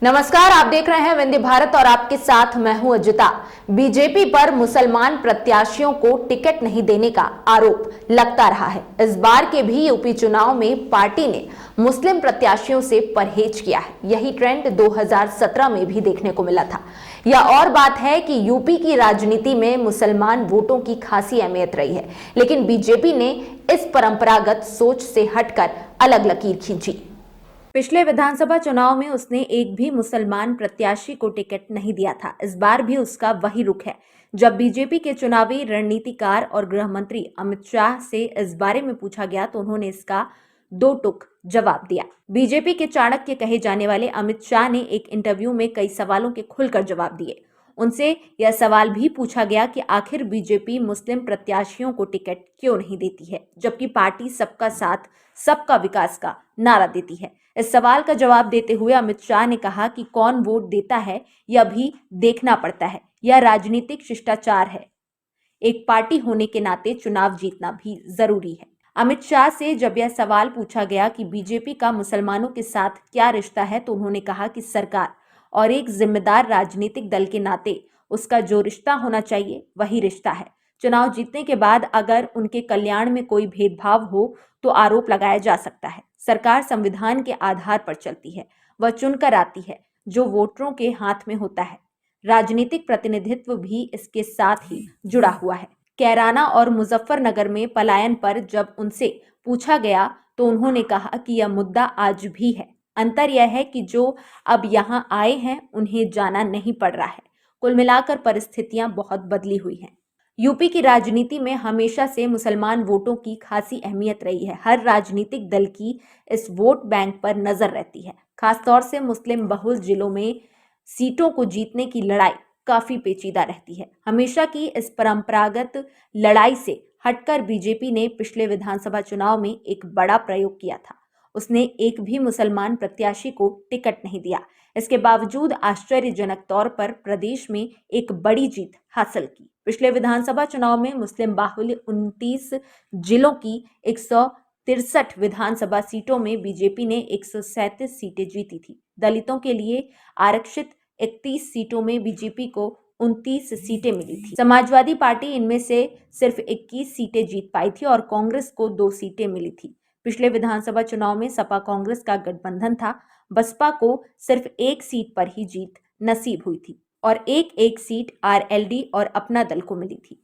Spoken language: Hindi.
नमस्कार, आप देख रहे हैं विंध्य भारत और आपके साथ मैं हूं अजिता। बीजेपी पर मुसलमान प्रत्याशियों को टिकट नहीं देने का आरोप लगता रहा है। इस बार के भी यूपी चुनाव में पार्टी ने मुस्लिम प्रत्याशियों से परहेज किया है। यही ट्रेंड 2017 में भी देखने को मिला था। यह और बात है कि यूपी की राजनीति में मुसलमान वोटों की खासी अहमियत रही है, लेकिन बीजेपी ने इस परंपरागत सोच से हटकर अलग लकीर खींची। पिछले विधानसभा चुनाव में उसने एक भी मुसलमान प्रत्याशी को टिकट नहीं दिया था। इस बार भी उसका वही रुख है। जब बीजेपी के चुनावी रणनीतिकार और गृह मंत्री अमित शाह से इस बारे में पूछा गया तो उन्होंने इसका दो टूक जवाब दिया। बीजेपी के चाणक्य कहे जाने वाले अमित शाह ने एक इंटरव्यू में कई सवालों के खुलकर जवाब दिए। उनसे यह सवाल भी पूछा गया कि आखिर बीजेपी मुस्लिम प्रत्याशियों को टिकट क्यों नहीं देती है, जबकि पार्टी सबका साथ सबका विकास का नारा देती है। इस सवाल का जवाब देते हुए अमित शाह ने कहा कि कौन वोट देता है यह भी देखना पड़ता है। यह राजनीतिक शिष्टाचार है। एक पार्टी होने के नाते चुनाव जीतना भी जरूरी है। अमित शाह से जब यह सवाल पूछा गया कि बीजेपी का मुसलमानों के साथ क्या रिश्ता है तो उन्होंने कहा कि सरकार और एक जिम्मेदार राजनीतिक दल के नाते उसका जो रिश्ता होना चाहिए वही रिश्ता है। चुनाव जीतने के बाद अगर उनके कल्याण में कोई भेदभाव हो तो आरोप लगाया जा सकता है। सरकार संविधान के आधार पर चलती है, वह चुनकर आती है जो वोटरों के हाथ में होता है। राजनीतिक प्रतिनिधित्व भी इसके साथ ही जुड़ा हुआ है। कैराना और मुजफ्फरनगर में पलायन पर जब उनसे पूछा गया तो उन्होंने कहा कि यह मुद्दा आज भी है। अंतर यह है कि जो अब यहाँ आए हैं उन्हें जाना नहीं पड़ रहा है। कुल मिलाकर परिस्थितियां बहुत बदली हुई हैं। यूपी की राजनीति में हमेशा से मुसलमान वोटों की खासी अहमियत रही है। हर राजनीतिक दल की इस वोट बैंक पर नजर रहती है। खासतौर से मुस्लिम बहुल जिलों में सीटों को जीतने की लड़ाई काफी पेचीदा रहती है। हमेशा की इस परंपरागत लड़ाई से हटकर बीजेपी ने पिछले विधानसभा चुनाव में एक बड़ा प्रयोग किया था। उसने एक भी मुसलमान प्रत्याशी को टिकट नहीं दिया। इसके बावजूद आश्चर्यजनक तौर पर प्रदेश में एक बड़ी जीत हासिल की। पिछले विधानसभा चुनाव में मुस्लिम बाहुल्य 29 जिलों की 163 विधानसभा सीटों में बीजेपी ने 137 सीटें जीती थी। दलितों के लिए आरक्षित 31 सीटों में बीजेपी को 29 सीटें मिली थी। समाजवादी पार्टी इनमें से सिर्फ 21 सीटें जीत पाई थी और कांग्रेस को 2 सीटें मिली थी। पिछले विधानसभा चुनाव में सपा कांग्रेस का गठबंधन था। बसपा को सिर्फ एक सीट पर ही जीत नसीब हुई थी और एक सीट आरएलडी और अपना दल को मिली थी।